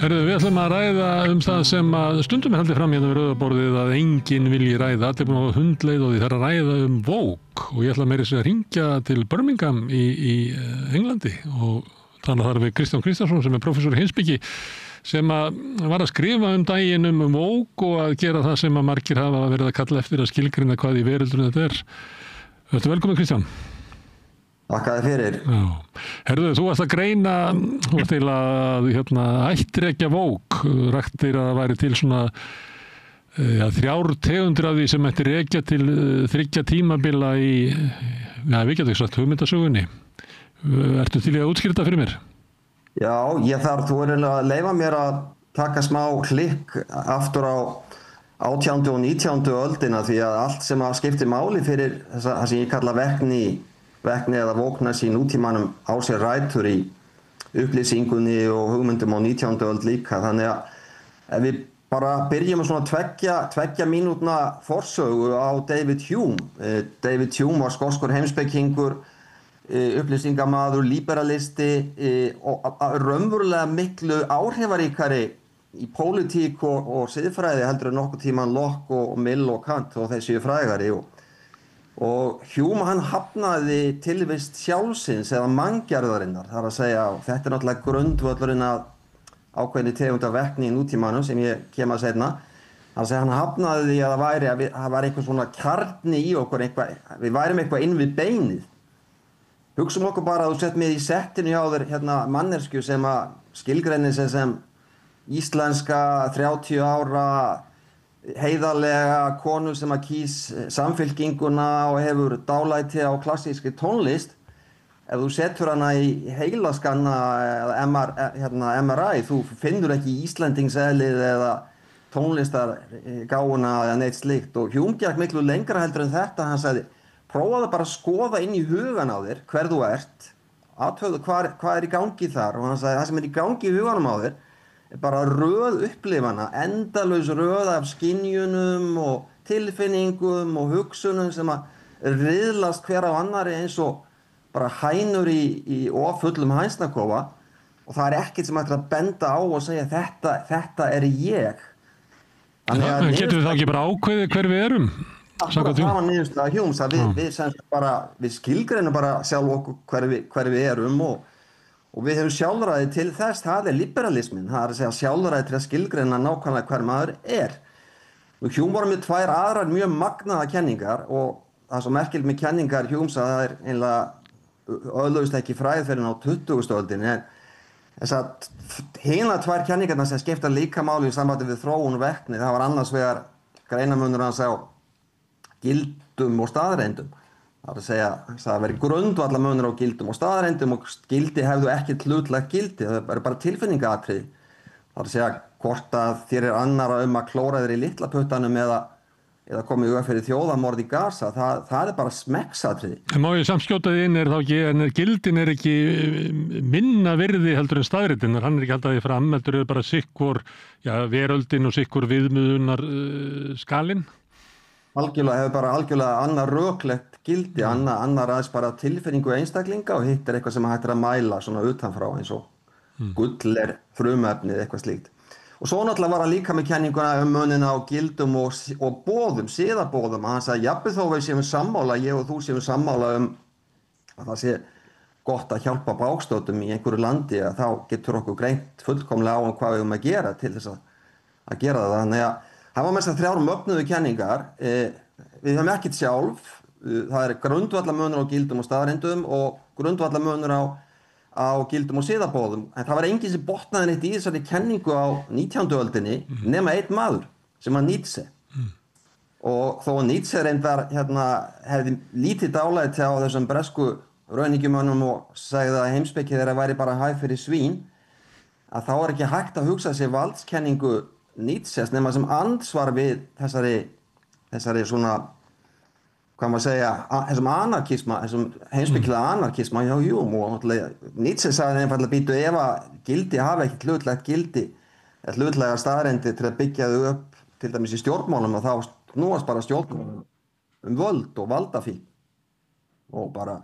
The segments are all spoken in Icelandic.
Herðu, við ætlum að ræða það sem að stundum haldið fram hérna við rauða borðið að enginn vilji ræða. Allir búin að hundleið og því þarf að ræða Vogue og ég ætla meira að hringja til Birmingham í Englandi og tala þar við Kristján Kristjánsson sem prófessor í heimspeki sem var að skrifa daginn Vogue og að gera það sem að margir hafa verið að kalla eftir að skilgreina hvað í veröldunni þetta Vertu velkominn Kristján. Þakka þér fyrir. Já. Herðu, þú varst að greina, þú varst eiginlega að ættrekja Vogue, raktir að það væri til svona 3 tegundir af því sem ætti rekja til 3 tímabila í, við getum sagt, hugmyndasögunni. Ertu til í að útskýra þetta fyrir mér? Já, þú að leyfa mér að taka smá klikk aftur á 18. og 19. öldina því að allt sem að skipti máli fyrir það sem ég kalla vekni eða vókness í nútímanum á sér rætur í upplýsingunni og hugmyndum á 19. öld líka. Þannig að ef við bara byrjum með svona 2 mínútna forsögu á David Hume. David Hume var skoskur heimspekingur, upplýsingamaður, liberalisti og raunverulega miklu áhrifaríkari í pólitík og siðfræði heldur en nokkuð tíman Locke og Mill og Kant og þessi frægari. Og Hume hann hafnaði tilvist sjálfsins eða manngerðarinnar, þar að segja, þetta náttúrulega grundvöllurinn að ákveðinni tegund af vekni í nútímanum sem ég kem að seinna. Hann hafnaði því að það væri einhver svona kjarni í okkur, við værum eitthvað inn við beinið. Hugsum okkur bara að þú sett mig í settinu hjá þér mannersku sem að skilgreinir sig sem íslenska 30 ára heiðarlega konu sem að kýs samfylkinguna og hefur dálæti á klassískri tónlist. Ef þú setur hana í heilaskanna eða MRI, þú finnur ekki Íslendingseðlið eða tónlistargáfuna eða neitt slíkt. Og Hume gekk miklu lengra heldur en þetta. Hann sagði, prófaðu bara að skoða inn í hugan á þér hver þú ert, athugaðu hvað í gangi þar. Og hann sagði, það sem í gangi í huganum á þér bara röð upplifana, endalaus röð af skynjunum og tilfinningum og hugsunum sem að riðlast hver á annari eins og bara hænur í ofullum hænsnakofa og það ekkert sem ættir að benda á og segja þetta ég. Getum við þá ekki bara ákveðið hver við erum? Það var niðurstaða Humes að við skilgreinum bara sjálf okkur hver við erum og við hefum sjálfræði til þess, það liberalismin, það að segja sjálfræði til að skilgreina nákvæmlega hver maður er. Og Hume var með 2 aðrar mjög magnaða kenningar og það sem merkilt með kenningar Humes að það eiginlega öðlaust ekki fræð fyrir á 20. öldinni. Þess að hina 2 kenningarna sem skipta líka máli í sambandi við þróun og vekni, það var annars vegar greinamunur hans á gildum og staðreyndum. Það að segja, það veri grundvallamunur á gildum og staðreyndum og gildi hefðu ekki hlutlegt gildi, það er bara tilfinningaatriði. Það að segja hvort að þér annara að klóra þér í litla puttanum eða komið fyrir þjóðamorð í Gaza, það er bara smekksatriði. En má ég samskjóta því inn þá ekki, en gildin ekki minna virði heldur en staðreyndinnar, hann ekki haldaði fram, heldur bara sikkur veröldin og sikkur viðmiðunar skalinn? Algjörlega hefur bara algjörlega annað röklegt gildi, annar aðeins bara tilfinningu einstaklinga og hitt eitthvað sem hægt að mæla svona utanfrá eins og gull frumefnið, eitthvað slíkt. Og svo náttúrulega var hann líka með kenninguna munina á gildum og boðum, siðabóðum. Hann sagði, jafnvel þó við séum sammála, ég og þú séum sammála að það sé gott að hjálpa bágstöddum í einhverju landi, að þá getur okkur greint fullkomlega á hvað við að gera til þess að gera það. Þannig að það var mest að 3 mögnuðu kenningar. Við höfum ekkert sjálf. Það er grundvallamunur á gildum og staðreyndum og grundvallamunur á gildum og siðabóðum. En það var enginn sem botnaði neitt í þessari kenningu á 19. öldinni nema einn maður sem var Nietzsche. Og þó Nietzsche reyndar hefði lítið dálæti á þessum bresku raunhyggjumönnum og sagði að heimspeki þeirra væri bara hæg fyrir svín, að þá er ekki hægt að hugsa sér valdskenningu Nietzsche nema sem andsvar við þessari svona, hvað maður segja, þessum anarkisma, þessum heimspekilega anarkisma hjá Hume og Nietzsche sagði einfaldlega býtu ef að gildi hafi ekki hlutlegt gildi, hlutlega staðreyndir til að byggja þau upp til dæmis í stjórnmálum og þá snúast bara stjórnmálum völd og valdafíkn og bara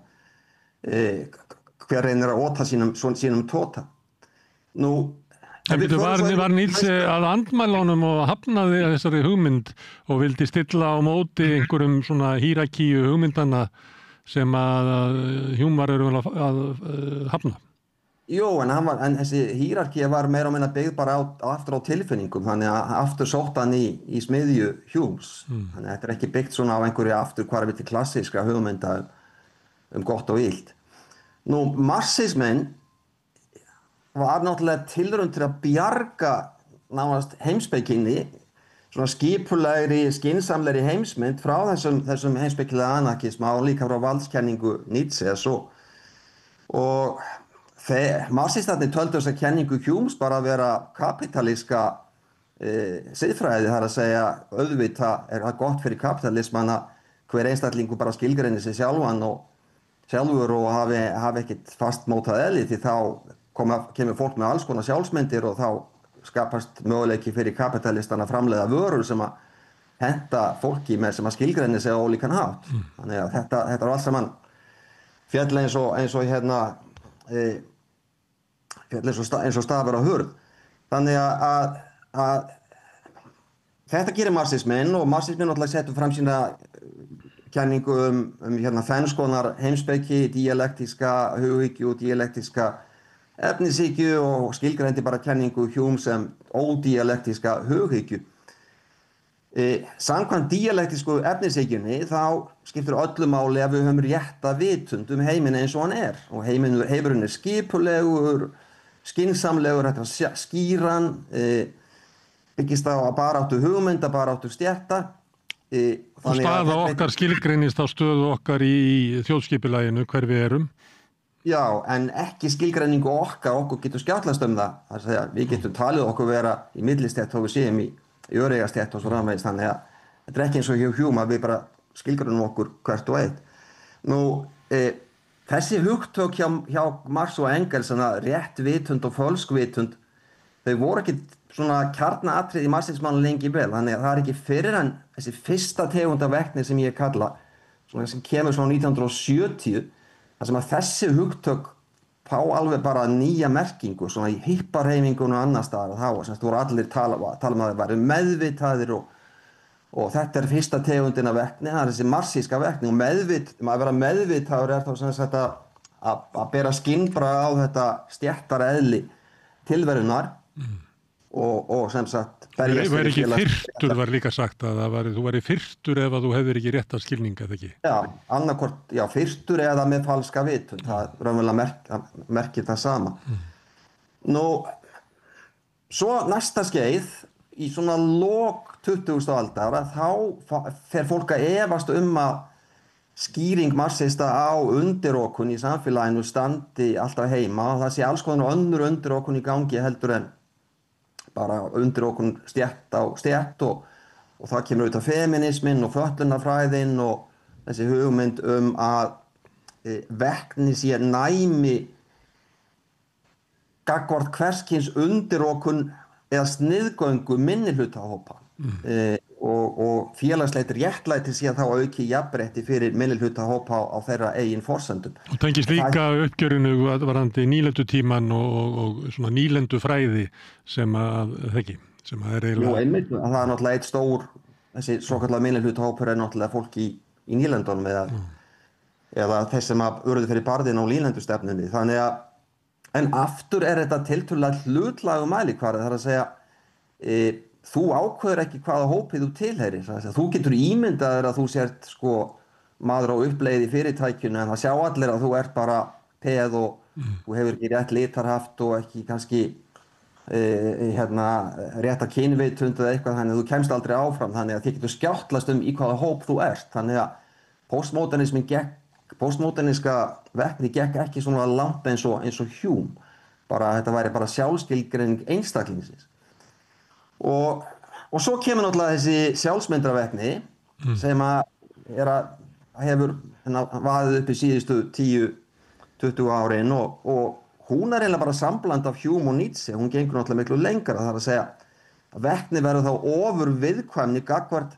hver reynir að óta sínum tóta. Nú En var Nietzsche að andmæla honum og hafnaði þessari hugmynd og vildi stilla á móti einhverjum svona hierarkíu hugmyndana sem að Hume var að hafna? Jú, en þessi hierarkía var meira og minna byggð bara aftur á tilfinningum, þannig að aftur sótt hann í smiðju Humes. Þannig að þetta ekki byggt svona á einhverju afturhvarfi til klassískra hugmynda gott og illt. Nú, marxismen var náttúrulega tilraun til að bjarga nánast heimspekinni, svona skipulegri, skynsamlegri heimsmynd frá þessum heimspekilega anarkisma og líka frá valdskenningu Nietzsche og marxistarnir töldu þessa kenningu Humes bara að vera kapitalíska siðfræði, það er að segja auðvitað það gott fyrir kapitalisman að hver einstaklingur bara skilgreinir sig sjálfur og hafi ekkert fastmótað eðli, því þá kemur fólk með alls konar sjálfsmyndir og þá skapast möguleiki fyrir kapitalistana að framleiða vörur sem að henta fólki með sem að skilgreinir sig á ólíkan hátt. Þannig að þetta er allt saman fjall eins og eins og stafur á hurð. Þannig að þetta gerir marxisminn og marxisminn náttúrulega setur fram sína kenningu þrenns konar heimspeki, dialektíska hughyggju og dialektíska efnishyggju og skilgreindi bara kenningu Hume sem ódialektíska hughyggju. Samkvæmt dialektísku efnishyggjunni þá skiptir öllu máli að við höfum rétta vitund heiminn eins og hann er og heimurinn skipulegur, skynsamlegur, skýran, byggist á baráttu hugmynda, baráttu stétta. Og staða okkar skilgreinist á stöðu okkar í þjóðskipulaginu hver við erum. Já, en ekki skilgreiningu okkur getur skjáttlast það. Það er að segja, við getum talið okkur vera í millistétt og við séum í öreigastjætt og svo framvegis, þannig að þetta er ekki eins og hjá Hume að við bara skilgreinum okkur hvert og eitt. Nú, þessi hugtök hjá Marx og Engels, rétt vitund og fölsk vitund, þau voru ekki svona kjarnaatriði í marxismanum lengi vel, þannig að það er ekki fyrir en þessi fyrsta tegunda verkni sem ég kalla, svona sem kemur svona 1970, þar sem að þessi hugtök fá alveg bara nýja merkingu, svona í hipparhefingunum og annar staðar, þá voru allir tala um að það væri meðvitaðir og þetta er fyrsta tegundin af verkni, það er þessi marxíska verkni og að vera meðvitaður er þá sem sagt að bera skynbragð á þetta stéttara eðli tilverunar og sem sagt berjast fyrir fyrtur var líka sagt að þú væri fyrtur ef að þú hefðir ekki rétta skilninga, eða ekki? Já, annarkvort, fyrtur eða með falska vitund, það raunverulega merkir það sama. Nú, svo næsta skeið, í svona lok 20. aldar, þá fer fólk að efast að skýring marxista á undirokun í samfélaginu standi alltaf heima og það sé alls konar önnur undirokun í gangi heldur en bara undirokun stétt á stétt og það kemur auðvitað feminisminn og fötlunarfræðin og þessi hugmynd að verkni sé næmi gagnvart hvers kyns undirokun eða sniðgöngu minnihlutahópa og félagslegt réttlæti sé þá auki jafnrétti fyrir minnihlutahópa á þeirra eigin forsendum. Og tengist líka uppgjörinu varðandi nýlendutíman og svona nýlendufræði sem að er eiginlega... Jú, einmitt, það er náttúrulega eitt stór, þessi svokallaða minnihlutahópur er náttúrulega fólk í nýlendunum eða þeir sem urðu fyrir barðin á nýlendustefnunni. Þannig að, en aftur er þetta tiltölulega hlutlægu mælikvarði, það er að segja þú ákveður ekki hvaða hópið þú tilheyrir. Þú getur ímyndaður að þú sért maður á uppleið í fyrirtækjunu en það sjá allir að þú ert bara peð og þú hefur ekki rétt litarhaft og ekki kannski rétta kynvitund eða eitthvað, þannig að þú kemst aldrei áfram, þannig að þið getur skjáttlast í hvaða hóp þú ert. Þannig að postmóderniska verkni gekk ekki svona langt eins og Hume. Þetta væri bara sjálfskilgreining einstaklingsins. Og svo kemur náttúrulega þessi sjálfsmyndarverkni sem hefur vaðið upp í síðustu 10-20 árin og hún er eiginlega bara sambland af Hume og Nietzsche, hún gengur náttúrulega miklu lengra, það er að segja að verkni verður þá ofur viðkvæmni gagnvart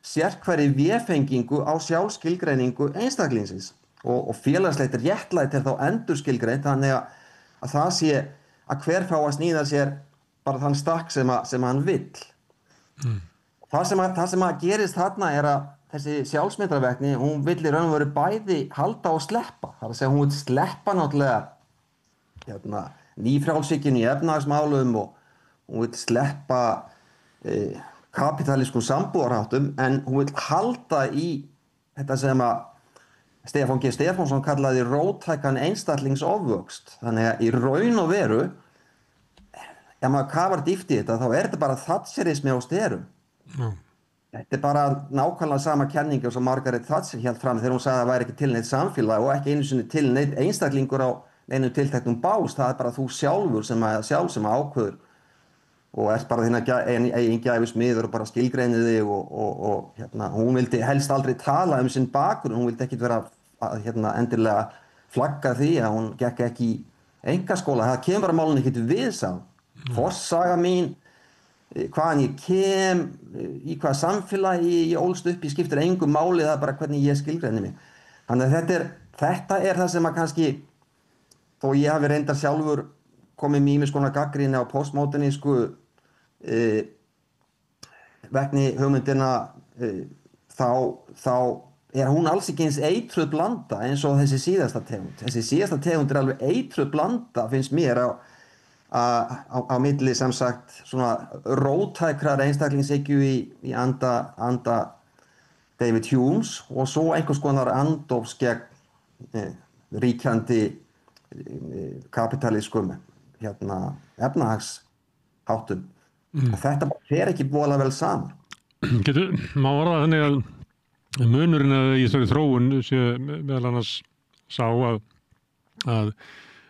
sérhverri véfengingu á sjálfskilgreiningu einstaklingsins og félagslegt réttlæti er þá endurskilgreint þannig að það sé að hver fá að sníða sér bara þann stakk sem hann vill. Það sem að gerist þarna að þessi sjálfsmyndarverkni, hún vill í raun og veru bæði halda og sleppa. Það að segja, hún vill sleppa náttúrulega nýfrjálshyggjunni í efnahagsmálum og hún vill sleppa kapítalískum sambúðarháttum, en hún vill halda í þetta sem að Stefán G. Stefánsson kallaði róttækan einstaklingsofvöxt. Þannig að í raun og veru, ef maður kafar dýpt í þetta, þá þetta bara thatcherismi á sterum. Þetta bara nákvæmlega sama kenningu sem Margaret Thatcher hélt fram þegar hún sagði að það væri ekki til neitt samfélag og ekki einu sinni til neitt einstaklingur á einum tilteknum bás. Það bara þú sjálfur sem ákveður og bara þína eigin gæfismiður og bara skilgreinir þig og hún vildi helst aldrei tala sinn bakgrunn, hún vildi ekkit vera endilega flagga því að hún gekk ekki í einkaskóla. Það kemur bara málun ekkit við sá. Forsaga mín, hvaðan ég kem, í hvaða samfélagi ég ólst upp, ég skiptir engu máli, það bara hvernig ég skilgreini mig. Þannig að þetta það sem að kannski, þó ég hafi reyndar sjálfur komið með ýmiss konar gagnrýni á postmódernísku vegni hugmyndina, þá hún alls ekki eins eitruð blanda eins og þessi síðasta tegund. Þessi síðasta tegund alveg eitruð blanda, finnst mér, á milli sem sagt svona róttækrar einstaklingshyggju í anda David Humes og svo einhvers konar andófs gegn ríkjandi kapitalískum efnahagsháttum. Þetta fer ekki voðalega vel saman. Má orða þannig að munurinn í þessari þróun sé meðal annars sá að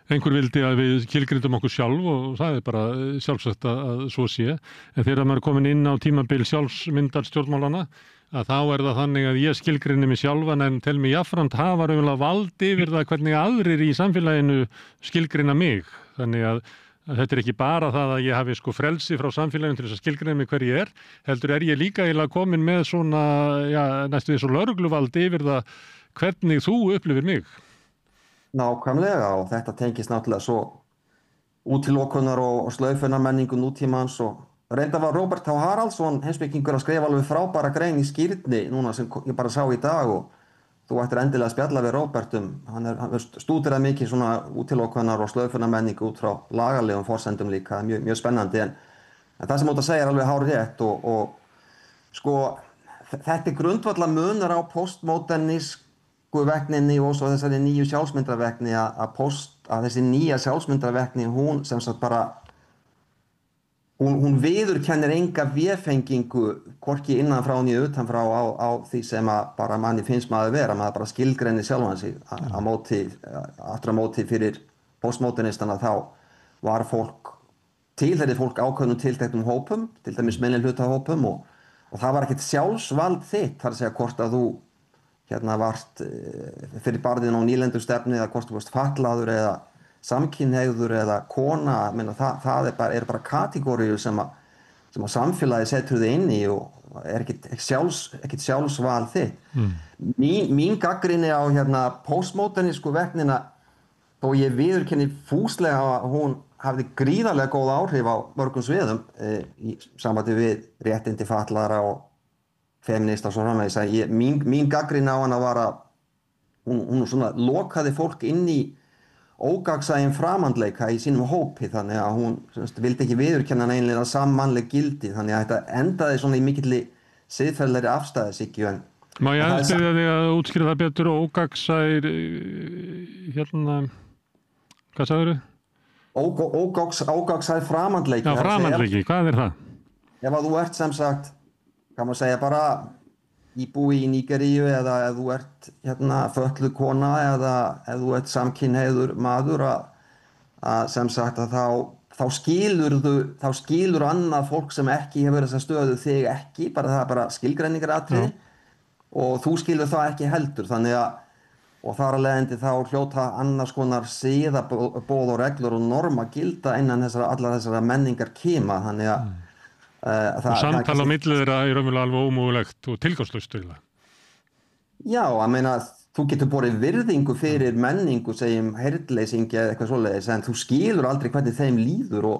einhver vildi að við skilgrindum okkur sjálf og það bara sjálfsagt að svo sé. En þegar maður er komin inn á tímabil sjálfsmyndar stjórnmálana, að þá það þannig að ég skilgrinni mig sjálfan en tel mig jafnframt hafa raunverulega vald yfir það hvernig aðrir í samfélaginu skilgrinna mig. Þannig að þetta ekki bara það að ég hafi frelsi frá samfélaginu til þess að skilgreina mig hver ég heldur ég líka eiginlega komin með svona, næstu því svo lögregluvald yfir það hvernig þú upplifir mig. Nákvæmlega, og þetta tengist náttúrulega svo útilokunar og slaufunarmenningu nútímans og reyndar var Robert H. Haraldsson heimspekingur að skrifa alveg frábæra grein í Skírni núna sem ég bara sá í dag og þú ættir endilega að spjalla við Robert hann stúderaði mikið svona útilokunar og slaufunarmenningu út frá lagalegum forsendum líka, mjög spennandi en það sem út að segja alveg hárrétt og sko þetta grundvallar munur á postmodernísku vegninni og svo þessari nýju sjálfsmyndarvegni að þessi nýja sjálfsmyndarvegni hún sem sagt bara hún viðurkennir enga vefengingu hvorki innan frá né utan frá á því sem að bara manni finnst maður vera, maður bara skilgreinir sjálfan sig aftur á móti fyrir postmodernistana þá var tilheyrði fólk ákveðnum tilteknum hópum, til dæmis minnihlutahópum og það var ekkert sjálfsvald þitt, þar að segja hvort að þú varst fyrir barðin á nýlendustefni eða hvort þú varst fatlaður eða samkynhneigður eða kona, það bara kategóriur sem að samfélagi setur þig inn í og ekkert sjálfsval þitt. Mín gagnrýni á postmodernísku vegna þó ég viðurkenni fúslega að hún hafði gríðarlega góð áhrif á mörgum sviðum í sambandi við réttindi fatlaðra og feminista og svo framvegis. Mín gagnrýni á hana var að hún svona lokaði fólk inn í ógagnsæjum framandleika í sínum hópi þannig að hún vildi ekki viðurkenna einlega sammannleg gildi þannig að þetta endaði svona í mikilli siðferðilegri afstæðishyggju. Má ég aðeins styðja þig að útskýra það betur og ógagnsær hvað sagðirðu? Ógagnsær framandleiki. Já, framandleiki, hvað það? Ef að þú ert sem sagt, kann maður segja bara íbúi í Nígeríu eða ef þú ert fötluð kona eða ef þú ert samkynhneigður maður að sem sagt að þá skilur annað fólk sem ekki hefur þessa stöðu þig ekki, það bara skilgreiningaratriði og þú skilur það ekki heldur þannig að og þar af leiðandi þá hljóta annars konar siðaboð og reglur og norma gilda innan allar þessara menningar kima þannig að og samtala á milli þeirra raunverulega alveg ómögulegt og tilgangslaust eiginlega. Já, þú getur borið virðingu fyrir menningu, segjum heyrnleysingi eða eitthvað svoleiðis, en þú skilur aldrei hvernig þeim líður og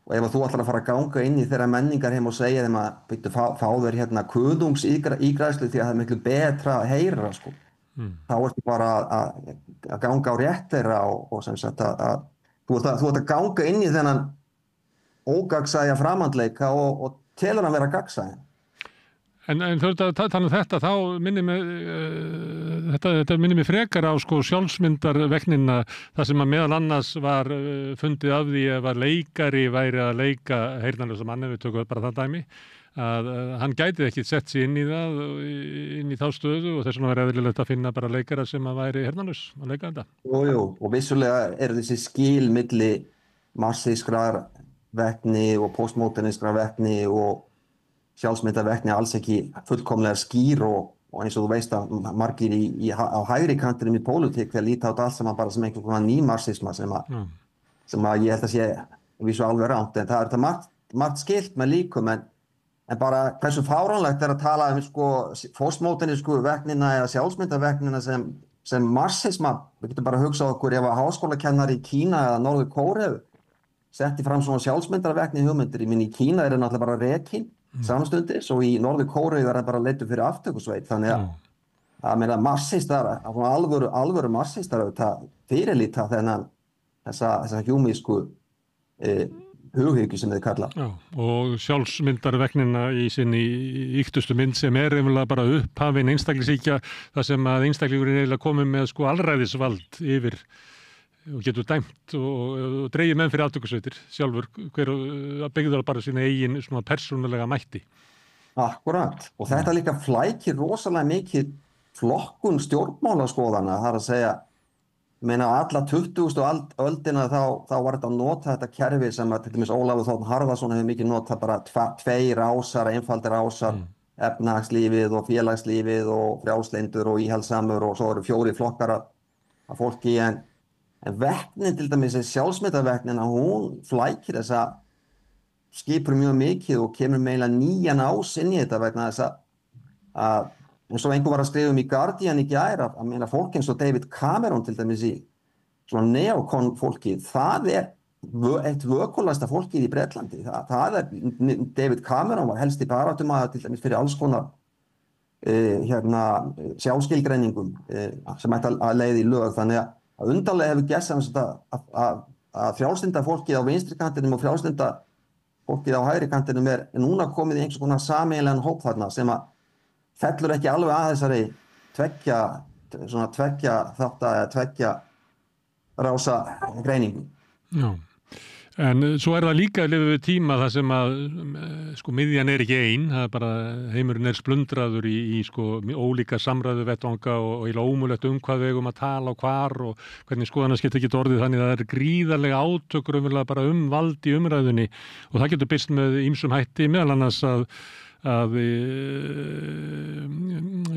og ef þú ætlar að fara að ganga inn í þeirra menningar heim og segja þeim að byrju, fá þér hérna kuðungsígræðslu því að það er miklu betra að heyra sko. Þá ertu bara að ganga á rétt þeirra og sem sagt að þú ert að ganga inn í þennan ógagnsæja framhandleika og telur hann vera gagnsæja. En þú ert að tala um þetta, þá þetta minnir mig frekar á sko sjálfsmyndarveknina, þar sem að meðal annars var fundið af því ef að leikari væri að leika heyrnarlausa manni, við tökum bara það dæmi, að hann gæti ekki sett sig inn í þá stöðu og þess vegna var eðlilegt að finna bara leikara sem að væri heyrnarlaus að leika þetta. Jú, og vissulega eru þessi skil milli marxískrar vekni og postmodernískrar vekni og sjálfsmyndarvekni alls ekki fullkomlega skýr og eins og þú veist að margir á hægri kantinum í pólitík þeir líta á þetta allt saman bara sem einhvern konar nýmarxisma sem að ég held að sé vísu alveg rangt, en það er þetta margt skilt með líkum, en bara hversu fáránlegt er að tala um sko postmodernísku veknina eða sjálfsmyndarveknina sem marxisma. Við getum bara að hugsa okkur ef að háskólakennari í Kína eða Norður Kóreu setti fram svona sjálfsmyndarvekni hugmyndir. Í Kína er náttúrulega bara rekin samstundis og í Norður Kóreu er það bara leiddur fyrir aftökusveit. Þannig að meina marxistar, alvöru marxistar fyrirlíta þessa hjúmísku hughyggju sem þið kalla. Já, og sjálfsmyndarveknina í sinni ýktustu mynd sem er einhverlega bara upphafin einstaklingshyggja, þar sem að einstaklingurinn eiginlega komið með sko alræðisvald yfir og getur dæmt og dregið menn fyrir aftökusveitir sjálfur, hver byggður bara sína eigin svona persónulega mætti. Akkurat, og þetta líka flækir rosalega mikið flokkun stjórnmálaskoðana, það er að segja meina alla 20. öldina þá var þetta að nota þetta kerfi sem að til dæmis Ólafur Þ. Harðarson hefur mikið notað bara tveir ásar, einfaldir ásar, efnahagslífið og félagslífið og frjálslyndur og íhaldssamur og svo eru 4 flokkar af fólki, en veknin til dæmis sjálfsmyndarveknin að hún flækir þessa skipur mjög mikið og kemur meila nýjan ás inn í þetta vegna þess að eins og einhver var að skrifa í Guardian í gær að meina fólk eins og David Cameron til dæmis í svona neokon fólkið, það er eitt vökulasta fólkið í Bretlandi. Það er David Cameron var helsti baráttumaður til dæmis fyrir alls konar sjálfskilgreiningum sem ætti að leiða í lög, þannig að undarlega hefur gerst að frjálslynda fólkið á vinstri kantinum og frjálslynda fólkið á hægri kantinum er núna komið í einhvers konar sameiginlegan hóp þarna sem að fellur ekki alveg að þessari tveggja rása greiningu. Já, en svo er það líka að lifa við tíma þar sem að sko miðjan er ekki ein, það er bara heimurinn er splundraður í sko ólíka samræðuvettvanga og eiginlega ómögulegt hvað við eigum að tala og hvar og hvernig skoðanaskipti getur orðið, þannig að það er gríðarlega átök bara vald í umræðunni og það getur birst með ýmsum hætti, meðal annars að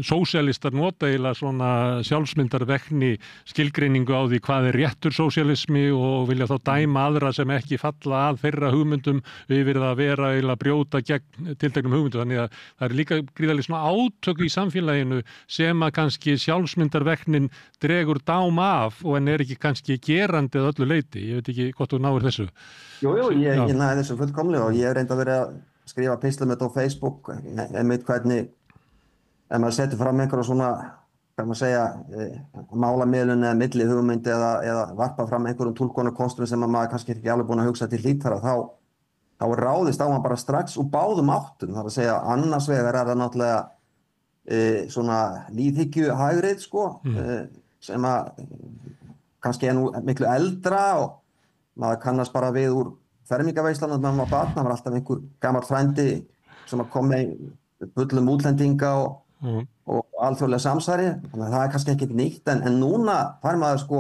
sósíalistar nota eiginlega svona sjálfsmyndarvekni skilgreiningu á því hvað er réttur sósíalismi og vilja þá dæma aðra sem ekki falla að þeirra hugmyndum yfir það að vera eiginlega brjóta gegn tilteknum hugmyndum, þannig að það er líka gríðarlega svona átök í samfélaginu sem að kannski sjálfsmyndarveknin dregur dám af og en er ekki kannski gerandi að öllu leyti. Ég veit ekki hvort þú náir þessu. Jú, ég næði þessu fullkomlega og ég hef reyndað verið að skrifa pistlum á Facebook, einmitt hvernig ef maður setur fram einhverja svona, hvað maður segja, málamiðlun eða millið hugmynd eða varpa fram einhverjum túlkunarkostum sem maður kannski ekki alveg búin að hugsa til hlítara, þá er ráðist á maður bara strax úr báðum áttum. Það er að segja, annars vegar er það náttúrulega svona líðhyggju hægrið, sko, sem að kannski er nú miklu eldra og maður kannast bara við úr fermingarveislan að maður var barn, það var alltaf einhver gamall frændi sem að kom með bullum útlendinga og alþjóðlega samsæri, þannig að það er kannski ekki nýtt, en núna fær maður sko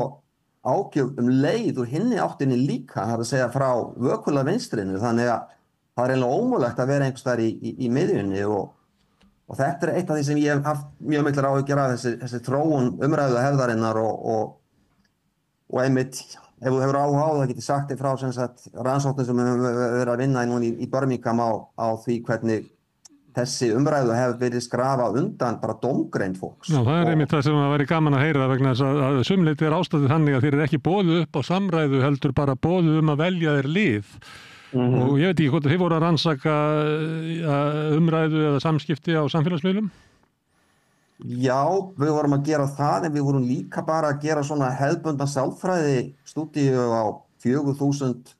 ágjöf leið úr hinni áttinni líka, það er að segja frá vökula vinstrinu, þannig að það er eiginlega ómögulegt að vera einhvers þar í miðjunni og þetta er eitt af því sem ég hef haft mjög miklar áhyggjur af þessi þróun umræðu hefðarinnar og einmitt ef þú hefur áhuga á það geti sagt þig frá rannsóknum sem við höfum verið að vinna í Birmingham á því hvernig þessi umræðu hefur verið skrafað undan bara dómgreind fólks. Já, það er einmitt það sem að væri gaman að heyra vegna þess að sumleyti er ástæðið þannig að þeir eru ekki boðið upp á samræðu heldur bara boðið að velja þeir lið Og ég veit ekki hvort þið voru að rannsaka umræðu eða samskipti á samfélagsmiðlum? Já, við vorum að gera það en við vorum líka bara að gera svona hefðbundna sálfræði stúdíu á 4.000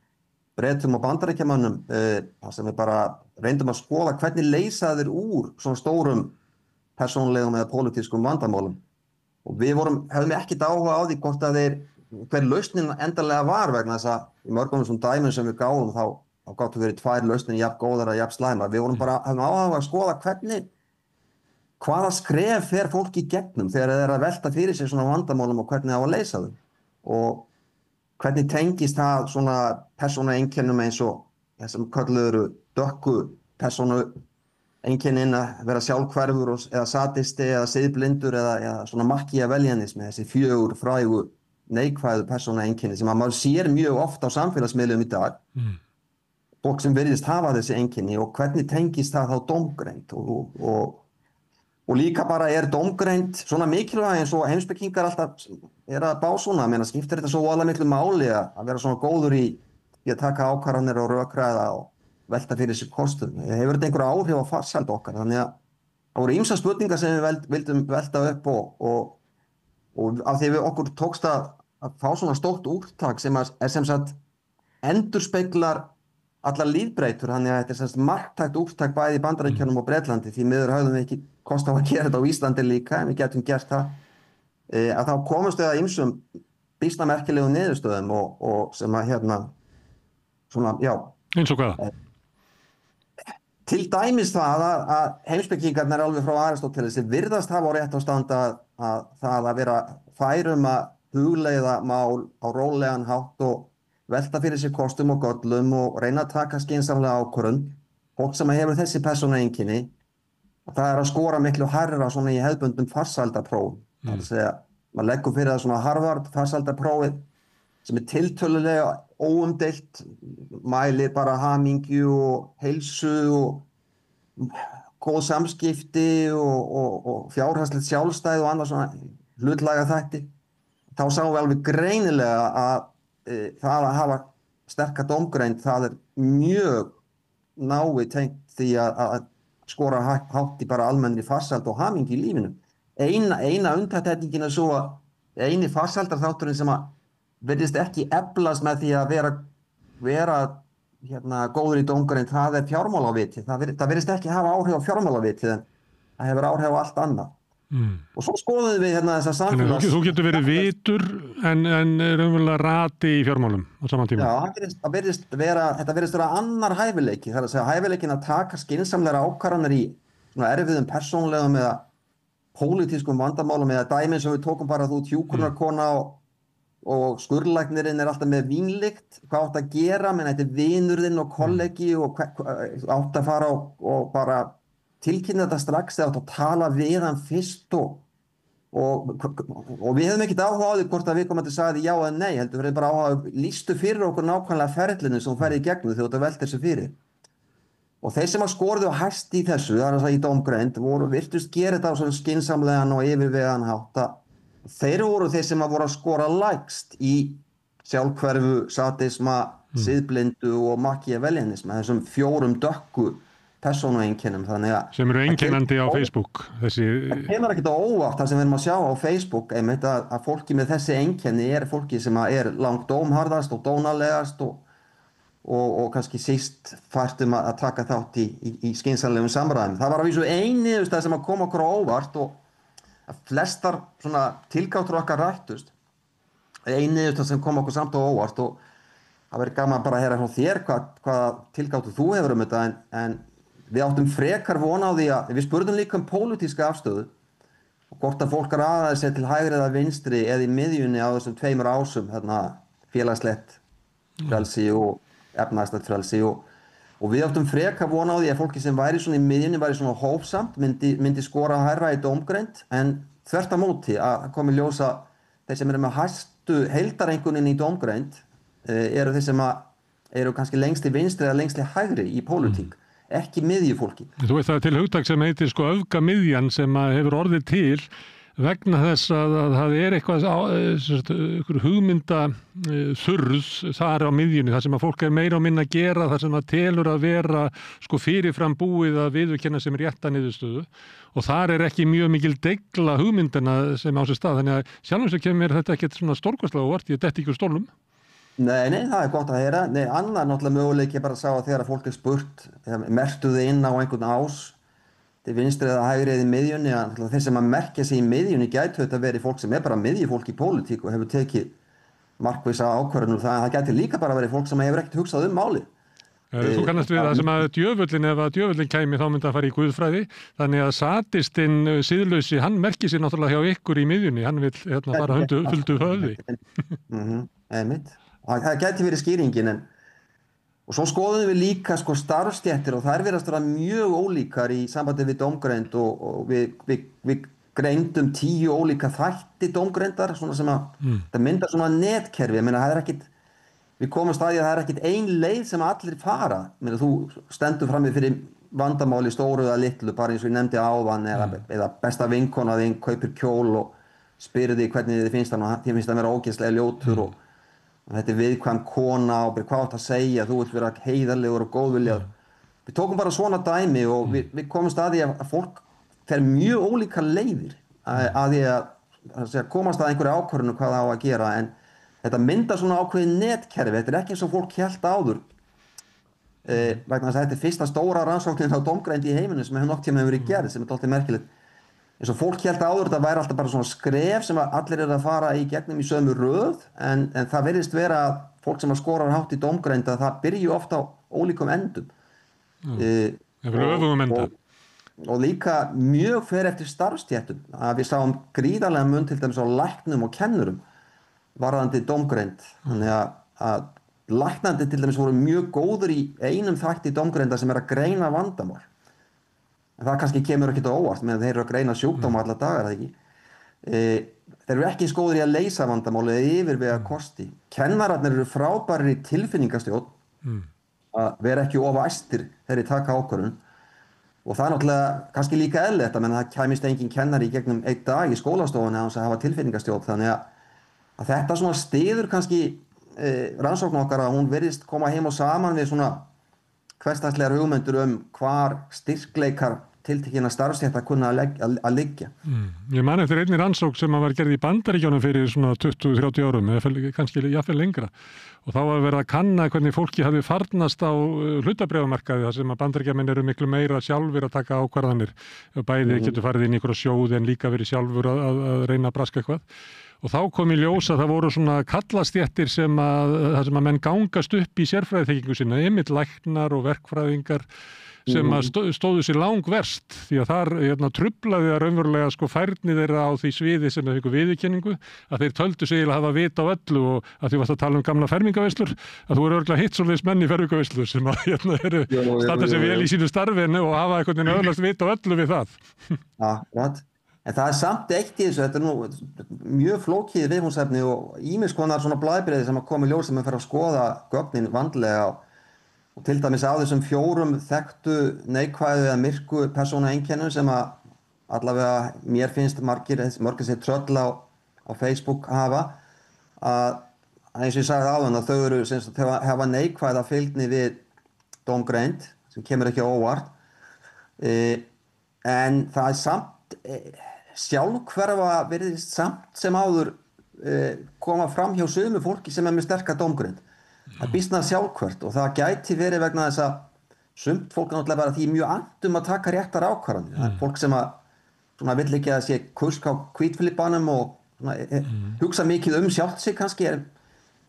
Bretum og Bandaríkjamönnum þar sem við bara reyndum að skoða hvernig leysa þeir úr svona stórum persónulegum eða pólitískum vandamálum. Og við höfum ekkert áhuga á því hvort að hver lausnin endanlega var vegna þess að í mörgum þessum dæmum sem við gáum þá gátu verið 2 lausnir jafn góðar eða jafn slæmar. Við vorum bara höfum áhuga að skoða hvaða skref fer fólk í gegnum þegar þeir að velta fyrir sig svona vandamálum og hvernig það á að leysa þau. Og hvernig tengist það svona persónueinkennum eins og þessum kölluðu dökku persónueinkennin að vera sjálfhverfur eða sadisti eða siðblindur eða svona makkíaveljanismi, þessi 4 frægu neikvæðu persónueinkenni sem að maður sér mjög oft á samfélagsmiðlum í dag. Fólk sem virðist hafa þessi einkenni og hvernig tengist það þá dómgreind og líka bara dómgreind svona mikilvæg eins og heimspekingar alltaf að básúna, skiptir þetta svo voðalega miklu máli að vera svona góður í að taka ákvarðanir og rökræða og velta fyrir sig kostum. Hefur þetta einhver áhrif á farsæld okkar, þannig að það voru ýmsar spurningar sem við vildum velta upp og af því við okkur tókst að fá svona stórt úrtak sem sem sagt endurspeglar allar lífbreytur, þannig að þetta er marktækt úrtak bæði í Bandaríkjunum og Bretlandi, því miður höfðum við ekki kost á að gera þetta á Íslandi líka, en við getum gert það, að þá komumst við að ýmsum býsna merkilegum niðurstöðum og sem að svona, já. Eins og hvaða? Til dæmis það að heimspekingarnir alveg frá Aristótelesi virðast hafa á rétt á stand að það að vera færum að hugleiða mál á rólegan hátt og velta fyrir sig kostum og göllum og reyna að taka skynsamlega ákvörðun. Fólk sem hefur þessi persónueinkenni, það að skora miklu hærra svona í hefðbundnum farsældarprófum. Það er að segja, maður leggur fyrir það svona Harvard farsældarprófið sem tiltölulega óumdeilt, mælir bara hamingju og heilsu og góð samskipti og fjárhagslegt sjálfstæði og annað svona hlutlæga þætti. Þá sáum við alveg greinilega að það að hafa sterka dómgreind, það mjög náið tengt því að skora hátt í bara almennri farsæld og hamingju í lífinu. Eina undantekningin er svo að eini farsældarþátturinn sem að virðist ekki eflast með því að vera góður í dómgreind, það fjármálavitið. Það virðist ekki hafa áhrif á fjármálavitið en það hefur áhrif á allt annað. Og svo skoðum við þessa samfélags... Þú getur verið vitur en raunverulega rati í fjármálum á saman tíma. Já, þetta virðist vera annar hæfileiki. Það er að segja hæfileikin að taka skynsamlegar ákvarðanir í svona erfiðum persónulegum eða pólitískum vandamálum eða dæmin sem við tókum bara þú hjúkrunarkona og skurðlæknirinn alltaf með vínlykt, hvað átt að gera, menn þetta vinur þinn og kollegi og átt að fara og bara tilkynna þetta strax eða átt að tala við hann fyrst og við hefðum ekkert áhuga á því hvort að viðkomandi sagði já eða nei, heldur við bara áhuga lýstu fyrir okkur nákvæmlega ferlinu sem þú ferði í gegnum þegar þú veltir þessu fyrir. Og þeir sem að skorðu hæst í þessu, það er að segja í dómgreind, virtust gera þetta á svona skynsamlegan og yfirvegaðan hátt. Þeir voru þeir sem að voru að skora lægst í sjálfhverfu, sadisma, siðblindu og makkíaveljanisma, þessum 4 dökku persónueinkennum, þannig að sem eru einkennandi á Facebook. Það kemur ekkert á óvart það sem við erum að sjá á Facebook einmitt að fólki með þessi einkenni fólki sem er langt dómharðast og dónalegast og kannski síst fært að taka þátt í skynsamlegum samræðum. Það var að vísu niðurstaða sem að koma okkur á óvart og að flestar svona tilgáttur okkar rættust. Niðurstaða sem kom okkur samt á óvart og það verður gaman bara að heyra frá þér hvað tilgáttur þú hefur þetta en við áttum frekar vona á því að við spurðum líka pólitíska afstöðu og hvort að fólk raðaði sér til hægri eða vinstri eða í miðjunni á þessum 2 ásum, félagslegt frelsi og efnahagslegt frelsi og við áttum frekar vona á því að fólki sem væri svona í miðjunni væri svona hófsamt, myndi skora hærra í dómgreind en þvert á móti að komi ljósa þeir sem eru með hæstu heildareinkunnin í dómgreind eru þeir sem eru kannski lengst í vinstri eða lengst í hægri í pólitík. Ekki miðjufólki. Þú veist það til hugtak sem heitir öfgamiðjan sem hefur orðið til vegna þess að það eitthvað hugmynda þurrð þar á miðjunni, þar sem að fólk meira og minna að gera, þar sem að telur að vera sko fyrirfram búið að viðurkenna sem rétta niðurstöðu og þar ekki mjög mikil deigla hugmyndina sem á sér stað, þannig að sjálfum sér kemur þetta ekkert svona stórkostlega óvart, ég detti ekki úr stólnum. Nei, það gott að heyra. Nei, annar náttúrulega möguleiki bara að sá að þegar fólk spurt, merktu þið inn á einhvern ás til vinstri eða hægri eða í miðjunni, að þeir sem að merkja sig í miðjunni gætu þetta verið fólk sem bara miðjufólk í pólitík og hefur tekið markvissa ákvörðun og það gæti líka bara verið fólk sem hefur ekkert hugsað málið. Þú kannast við það sem að ef að djöfullin kæmi þá myndi að fara í guðfræði, þannig að sadistinn siðlausi, hann merkir sér náttúrulega hjá ykkur í miðjunni, hann vil fara fuldu höfði. Einmitt. Það gæti verið skýringin og svo skoðum við líka starfstéttir og þær virðast vera mjög ólíkar í sambandi við dómgreind og við greindum 10 ólíka þætti dómgreindar svona sem að það myndar svona netkerfi. Ég meina við komumst að því að það ekkert ein leið sem allir fara. Ég meina þú stendur frammi fyrir vandamáli stóru eða litlu bara eins og ég nefndi áðan eða besta vinkona þín kaupir kjól og spyrir því hvernig þið finnst hann og þið finnst hann vera ógeðslega ljótur og þetta viðkvæm kona og hvað átt að segja, þú vilt vera heiðarlegur og góðviljað. Við tókum bara svona dæmi og við komumst að því að fólk fer mjög ólíka leiðir að því að komast að einhverju ákvörðun hvað það á að gera en þetta myndar svona ákveðið netkerfi, þetta ekki eins og fólk hélt áður vegna þess að þetta fyrsta stóra rannsóknin á dómgreind í heiminum sem hefur nokkuð tíma verið gerð sem dálítið merkilegt. Eins og fólk hélt áður þetta væri alltaf bara svona skref sem allir að fara í gegnum í sömu röð en það virðist vera að fólk sem skorar hátt í dómgreind að það byrju ofta á ólíkum endum. Og líka mjög fer eftir starfstéttum að við sáum gríðarlega mun til dæmis á læknum og kennurum varðandi dómgreind. Þannig að læknandi til dæmis voru mjög góður í einum þætti dómgreinda sem að greina vandamál. En það kannski kemur ekkert á óvart meðan þeir eru að greina sjúkdóma alla dagar, eða ekki. Þeir eru ekki eins góðir í að leysa vandamál eða yfirvega kosti. Kennararnir eru frábærir í tilfinningastjórn að vera ekki of æstir þegar þeir taka ákvörðun. Og það náttúrulega kannski líka eðlilegt að það kæmist engin kennari í gegnum einn dag í skólastofunni án þess að hafa tilfinningastjórn. Þannig að þetta svona styður kannski rannsókn okkar að hún virðist koma heim og saman við svona hversdagslegar hugmyndir hvar styrkleikar tiltekinna starfstétta kunna að liggja. Ég man eftir einni rannsókn sem var gerð í Bandaríkjunum fyrir svona 20-30 árum, eða kannski jafnvel lengra. Og þá var verið að kanna hvernig fólki hafði farnast á hlutabréfamarkaði þar sem að Bandaríkjamenn eru miklu meira sjálfur að taka ákvarðanir. Bæði getur farið inn í einhverja sjóði en líka verið sjálfur að reyna að braska eitthvað. Og þá kom í ljós að það voru svona kallastéttir sem að menn gangast upp í sérfræðiþekkingu sinna, einmitt læknar og verkfræðingar sem að stóðu sér langverst því að þar truflaði það raunverulega færni þeirra á því sviði sem það fengu viðurkenningu að þeir töldu sig að hafa vit á öllu og að því varst að tala um gamla fermingaveislur að þú eru örugglega hitt svoleiðis menn í fermingaveislur sem að eru standa sig vel í sínu starfinu og hafa einhvern veginn öðlast vit á öllu við það. Akkurat. En það samt eitt í þessu, þetta nú mjög flókið viðfangsefni og ýmiss konar svona blaðbreiði sem að koma í ljós sem að fer að skoða gögnin vandlega og til dæmis á þessum 4 þekktu neikvæðu eða myrku persónueinkennum sem að allavega mér finnst margir sem tröll á Facebook hafa að eins og ég sagði áðan að þau eru þau hafa neikvæða fylgni við dómgreind sem kemur ekki á óvart en það er samt sjálfhverfa virðist samt sem áður koma fram hjá sumu fólki sem með sterka dómgreind. Það býsna sjálfhvert og það gæti verið vegna þess að sumt fólk náttúrulega bara því mjög andum að taka réttar ákvarðanir. Það er fólk sem að vill ekki að sé kusk á hvítfilibanum og hugsa mikið sjálft sig kannski,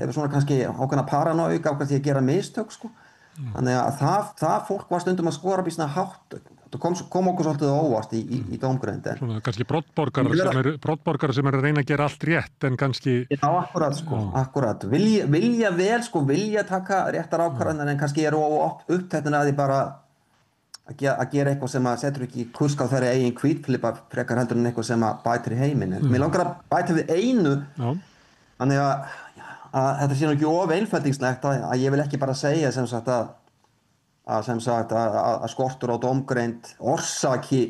hefur svona kannski ákveðna paranóíu á því að gera mistök sko. Þannig að það fólk var stundum að skora býsna hátt. Það kom okkur svolítið á óvart í dómgreind. Svona kannski brottborgarar sem að reyna að gera allt rétt en kannski... Já, akkurat. Vilja taka réttar ákvarðanir en kannski eru uppteknir að því bara að gera eitthvað sem að setur ekki kusk á þeirra eigin hvítflipa frekar heldur en eitthvað sem að bætir í heiminn. En mér langar að bæta við einu, þannig að þetta sé nú ekki of einfældingslegt að ég vil ekki bara segja sem sagt að skortur á dómgreind orsaki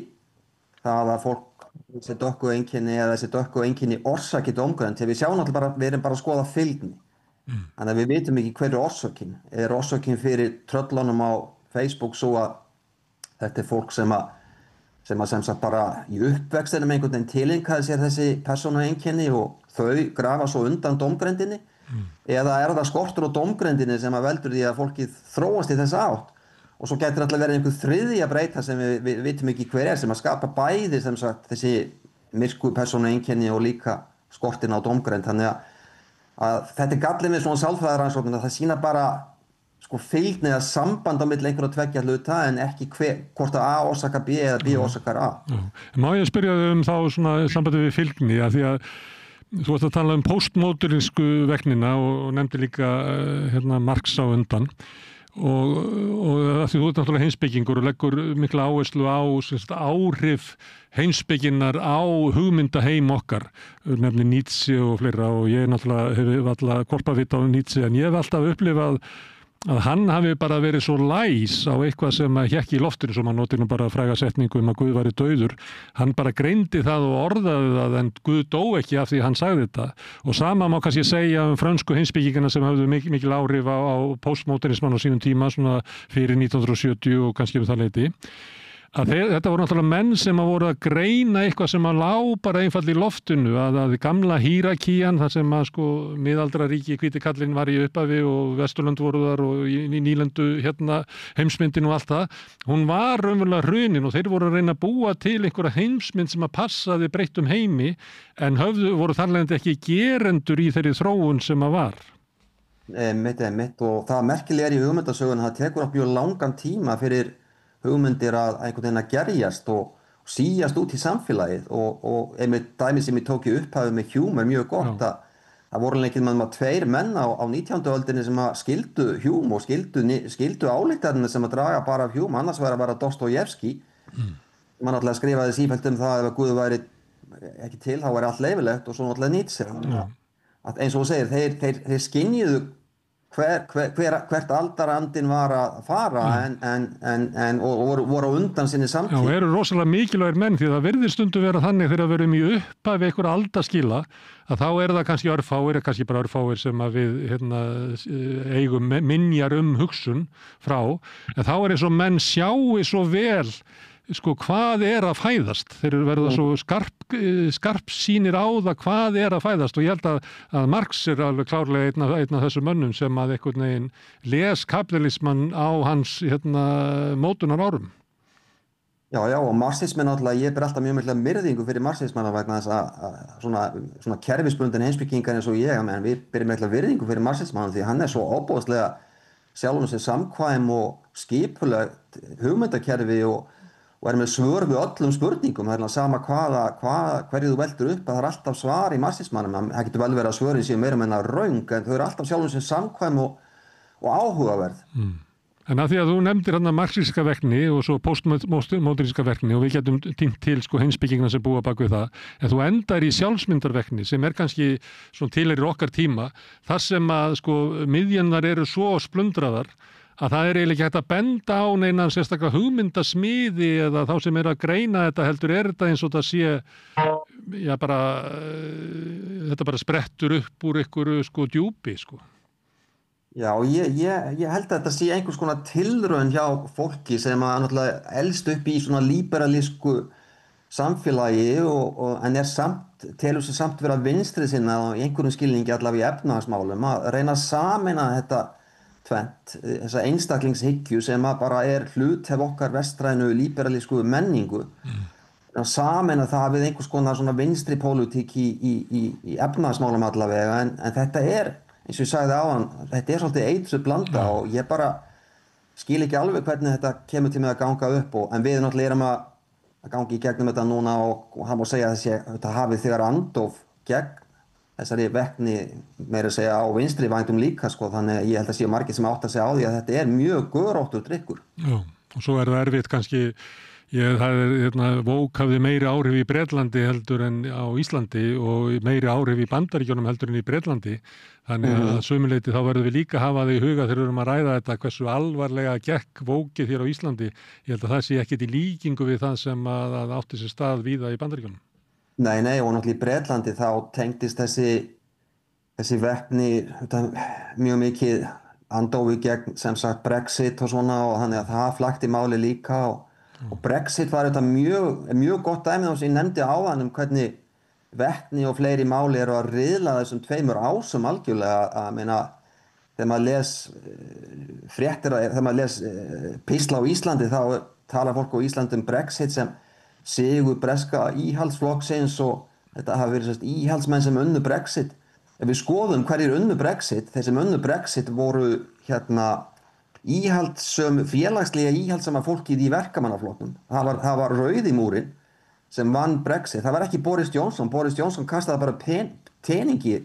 það að fólk þessi dökku einkenni eða þessi dökku einkenni orsakið dómgreind, þegar við sjáum náttúrulega bara, við erum bara að skoða fylgni. Þannig að við vitum ekki hver er orsökin. Er orsökin fyrir tröllunum á Facebook svo að þetta er fólk sem sagt bara í uppvextinum einhvern veginn tileinkaði sér þessi persónueinkenni og þau grafa svo undan dómgreindinni, eða er það skortur á dómgreindinni sem að veldur því að fólkið þróast í þessa átt, og svo getur alltaf verið einhver þriðja breyta sem við vitum ekki hver er, sem að skapa bæði sem sagt þessi myrku persónueinkenni og líka skortin á dómgreind. Þannig að þetta er gallið með svona sálfræðirannsóknir að það sýna bara sko fylgni eða samband á milli einhverja tveggja hluta en ekki hvort að A orsakar B eða B orsakar A. Má ég spyrja þig þá svona sambandi við fylgni, að því að þú ert að tala postmodernísku veggnina og nefndi líka Marx á undan og að því þú ert náttúrulega heimspekingur og leggur mikla áherslu á áhrif heimspekinnar á hugmyndaheim okkar, nefni Nietzsche og fleira, og ég náttúrulega hef alltaf korpavit á Nietzsche, en ég hef alltaf upplifað að hann hafi bara verið svo læs á eitthvað sem hékk í loftinu, sem hann noti nú bara fræga setningu að Guð væri dauður. Hann bara greindi það og orðaði það, en Guð dó ekki af því hann sagði þetta. Og sama má kannski segja frönsku heimspekingana sem hafðu mikil áhrif á postmodernismann á sínum tíma, svona fyrir 1970 og kannski það leyti. Þetta voru náttúrulega menn sem voru að greina eitthvað sem lá bara einfalli í loftinu, að gamla hírakían, þar sem sko miðaldraríki hvíti kallinn var í upphafi og Vesturlönd voru þar og í nýlendu heimsmyndin og allt það, hún var raunverulega hrunin og þeir voru að reyna að búa til einhverja heimsmynd sem að passaði breyttum heimi, en voru þarlegandi ekki gerendur í þeirri þróun sem að var. Mitt og það merkilega í hugmyndasögun, það tekur upp mjög langan tíma fyrir hugmyndir að einhvern veginn að gerjast og síjast út í samfélagið og einmitt dæmi sem ég tók í upphafi með Hume er mjög gott að það voru ekki með tveir menn á 19. öldinni sem að skildu Hume og skildu ályktanirnar sem að draga bara af Hume, annars var að vera Dostojevski. Man náttúrulega skrifaði sífellt það ef Guð væri ekki til, þá væri allt leyfilegt, og svo náttúrulega Nietzsche. Að eins og þú segir, þeir skynjuðu hvert aldarandinn var að fara og voru á undan sinni samtíð. Já, eru rosalega mikilvægir menn, því það virðir stundum vera þannig þegar við erum í upphafi einhverja aldaskila, að þá það kannski örfáir, kannski bara örfáir sem að við eigum minjar hugsun frá, en þá eins og menn sjáu svo vel sko hvað að fæðast. Þeir verða svo skarp sýnir á það hvað að fæðast, og ég held að Marx alveg klárlega einn af þessum mönnum sem að einhvern veginn les kapitalismann á hans mótunar árum. Já, og marxismi náttúrulega, ég ber alltaf mjög mikla myrðingu fyrir marxismanna vegna þess að svona kerfisbundin heimspekingar eins og ég, en við berum mikla virðingu fyrir marxismanna því hann svo óbúðslega sjálfum sér samkvæm og skipulegt hugmyndakerfi og með svör við öllum spurningum. Það sama hverju þú veldur upp, að það alltaf svar í marxismannum. Það getur vel verið að svörin séu meira meina röng, en þau alltaf sjálfum sér samkvæm og áhugaverð. En að því að þú nefndir marxíska verkni og svo postmoderníska verkni, og við getum tínt til heimspekingina sem búa bak við það, en þú endar í sjálfsmyndarverkni sem kannski tilheyrir okkar tíma, þar sem að miðjarnar eru svo splundraðar að það eiginlega ekki hægt að benda á neina sérstaklega hugmyndasmiði eða þá sem að greina þetta, heldur þetta eins og það sé þetta bara sprettur upp úr einhverju djúpi. Já, ég held að þetta sé einhvers konar tilraun hjá fólki sem að náttúrulega elst upp í svona líberalísku samfélagi en telur sig samt vera vinstri sinna í einhverjum skilningi allavega í efnahagsmálum, að reyna að sameina þetta tvennt, þessa einstaklingshyggju sem að bara hlut hef okkar vestrænu líberalísku menningu, að sameina það við einhvers konar svona vinstri pólitík í efnahagsmálum allavega, en þetta eins og ég sagði áðan, þetta svolítið eitruð blanda og ég bara skil ekki alveg hvernig þetta kemur til með að ganga upp, en við náttúrulega erum að ganga í gegnum þetta núna og hann má segja að þetta hafið þegar andof gegn þessari vegni meira að segja á vinstri vængum líka, þannig að ég held að séu margir sem átta sig á því að þetta mjög göróttur drykkur. Já, og svo það erfitt kannski, Woke hafði meiri áhrif í Bretlandi heldur en á Íslandi og meiri áhrif í Bandaríkjunum heldur en í Bretlandi, þannig að sömuleyti þá verðum við líka að hafa það í huga þegar við erum að ræða þetta hversu alvarlega gekk Wokeið hér á Íslandi. Ég held að það sé ekkert í líkingu við það sem að átti sér stað víða í Bandaríkjunum. Nei, og náttúrulega í Bretlandi þá tengdist þessi vegni mjög mikið andófi gegn sem sagt Brexit og svona og þannig að það flakti máli líka og Brexit var þetta mjög gott dæmi sem ég nefndi áðan hvernig vegni og fleiri máli eru að riðla þessum 2 ásum algjörlega að meina þegar maður les fréttir þegar maður les písla á Íslandi þá talar fólk á Íslandi Brexit sem sigur breska íhaldsflokksins og þetta hafi verið íhaldsmenn sem unnu Brexit. Ef við skoðum hverjir unnu Brexit, þeir sem unnu Brexit voru félagslega íhaldsama fólkið í verkamannaflokknum. Það var Rauði múrinn sem vann Brexit. Það var ekki Boris Johnson. Boris Johnson kastaði bara teningi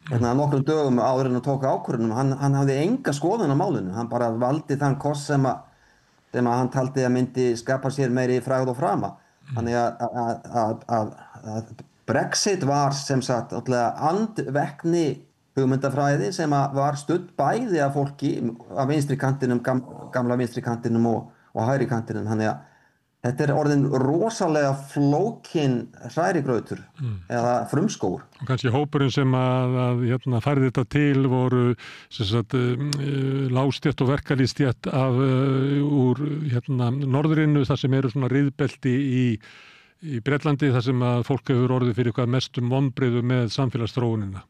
nokkrum dögum áður en hann tók ákvörðunum. Hann hafði enga skoðun á málinu. Hann bara valdi þann kost sem hann taldi að myndi skapa sér meiri frægð og frama. Þannig að Brexit var sem sagt andvekni hugmyndafræði sem var studd bæði af fólki af vinstri kantinum, gamla vinstri kantinum og hægri kantinum. Þannig að þetta er orðin rosalega flókin hrærigrautur eða frumskógur. Og kannski hópurinn sem að færði þetta til voru lágstétt og verkalýðsstétt úr norðrinu þar sem eru svona riðbelti í Bretlandi þar sem að fólk hefur orðið fyrir hvað mestum vonbrigðum með samfélagsþróunina.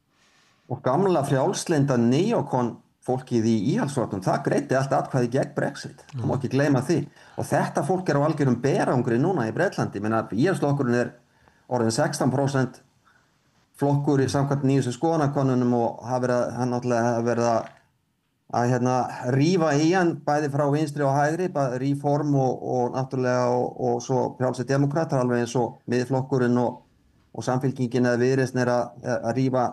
Og gamla frjálslynda neokon fólkið í íhaldsflokknum, það greiddi allt atkvæði gegn Brexit. Það má ekki gleyma því. Og þetta fólk er á algjörum berangri núna í Bretlandi. Íhaldsflokkurinn er orðin 16% flokkur í samkvæmt nýjustu skoðanakönnunum og hann náttúrulega hefur verið að rífa í hann bæði frá vinstri og hægri, Reform og náttúrulega og svo frjálsir demókratar alveg eins og Miðflokkurinn og Samfylkingin eða Viðreisn er að rífa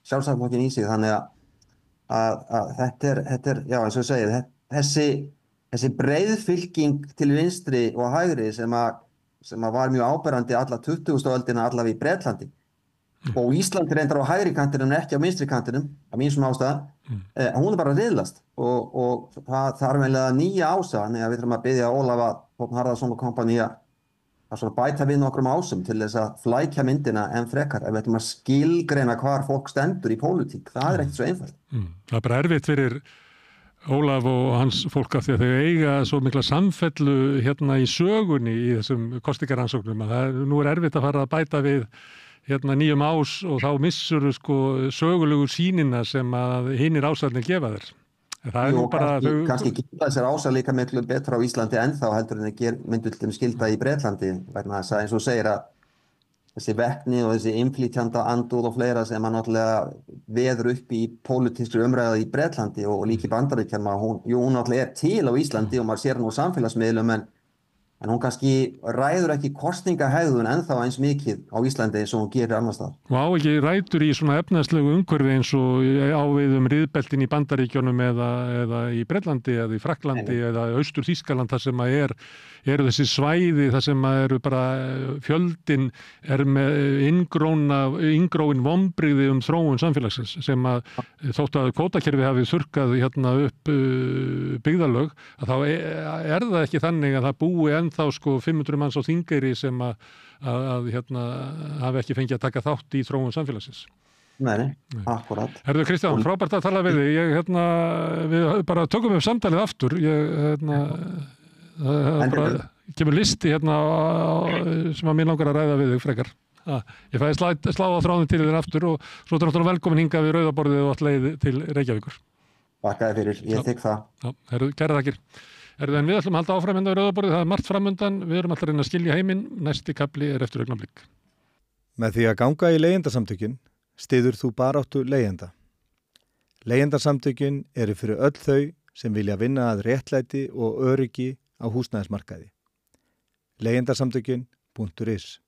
Sjálfstæðisflokkinn í sig. Þannig að þetta er, já eins og ég segi, þessi breiðfylking til vinstri og hægri sem var mjög áberandi alla 20. öldina allavega í Bretlandi. Og Ísland reyndar á hægri kantinum en ekki á vinstri kantinum af ýmsum ástæðum, hún er bara að riðlast og það þarf eiginlega nýja ása, þannig að við þurfum að biðja Ólafa Páll Harðarson og kompani að bæta við nokkrum ásum til þess að flækja myndina en frekar ef við ætlum að skilgreina hvar fólk stendur í pólitík. Það er ekkert svo einfalt. Það er bara erfitt fyrir Ólaf og hans fólk af því að þau eiga svo mikla samfellu í sögunni í þessum kosningaransóknum að nú er erfitt að fara að bæta við nýjum ás og þá missur sögulegu sýnina sem að hinir ásarnir gefa þér. Það er nú bara kannski geta þessar ásar líka miklu betra á Íslandi ennþá heldur en myndu til skilda í Bretlandi vegna þess að eins og segir að þessi vegni og þessi innflytjanda andúð og fleira sem náttúrulega veður upp í pólitískri umræðu í Bretlandi og líka í Bandaríkjunum hún náttúrulega er til á Íslandi og maður sér nú á samfélagsmiðlum en hún kannski ræður ekki kosningahegðun ennþá eins mikið á Íslandi eins og hún gerir annars staðar. Og á ekki rætur í svona efnahagslegu umhverfi eins og á við riðbeltin í Bandaríkjunum eða í Bretlandi eða í Frakklandi eða Austur-Þýskaland þar sem eru þessi svæði þar sem eru bara fjöldin er með inngróin vonbrigði þróun samfélagsins sem að þótt að kvótakerfi hafi þurrkað upp byggðarlög að þá er það ekki þannig að það búi ennþá 500 manns á Þingeyri sem að hafi ekki fengið að taka þátt í þróun samfélagsins. Nei, akkurat. Herðu Kristján, frábært að tala við þig. Við bara tökum upp samtalið aftur. Það bara kemur listi sem að mér langar að ræða við þig frekar. Ég fæði slá á þráðin til þér aftur og svo er náttúrulega velkomin hingað við Rauðaborðið og allt leið til Reykjavíkur. Þakkaði fyrir, ég tek það. Já, kærar þakkir. En við ætlum að halda áfram við Rauðaborðið, það er margt framundan, við erum alltaf að reyna að skilja heiminn, næsti kafli er eftir augnablik. Með því að ganga í leigjendasamtökin styður þú baráttu leigjenda. Leigjendasamtökin eru fyrir öll þau sem vilja vinna að réttlæti og öryggi á húsnæðismarkaði. Leigjendasamtökin.is